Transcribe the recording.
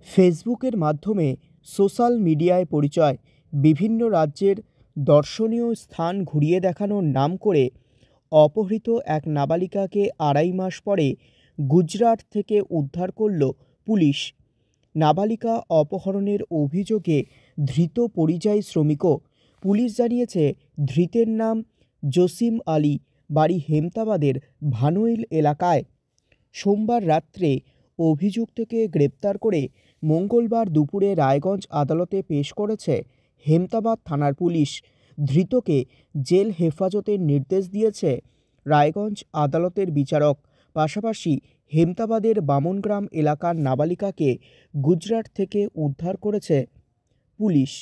ফেসবুকের মাধ্যমে সোশ্যাল মিডিয়ায় পরিচয়, বিভিন্ন রাজ্যের দর্শনীয় স্থান ঘুরিয়ে দেখানোর নাম করে অপহৃত এক নাবালিকাকে ২.৫ মাস পরে গুজরাট থেকে উদ্ধার করল পুলিশ। নাবালিকা অপহরণের অভিযোগে ধৃত পরিযায়ী শ্রমিকও। পুলিশ জানিয়েছে, ধৃতের নাম জসিম আলী, বাড়ি হেমতাবাদের ভানুইল এলাকায়। সোমবার রাত্রে অভিযুক্তকে গ্রেপ্তার করে মঙ্গলবার দুপুরে রায়গঞ্জ আদালতে পেশ করেছে হেমতাবাদ থানার পুলিশ। ধৃতকে জেল হেফাজতের নির্দেশ দিয়েছে রায়গঞ্জ আদালতের বিচারক। পাশাপাশি হেমতাবাদের বামনগ্রাম এলাকার নাবালিকাকে গুজরাট থেকে উদ্ধার করেছে পুলিশ।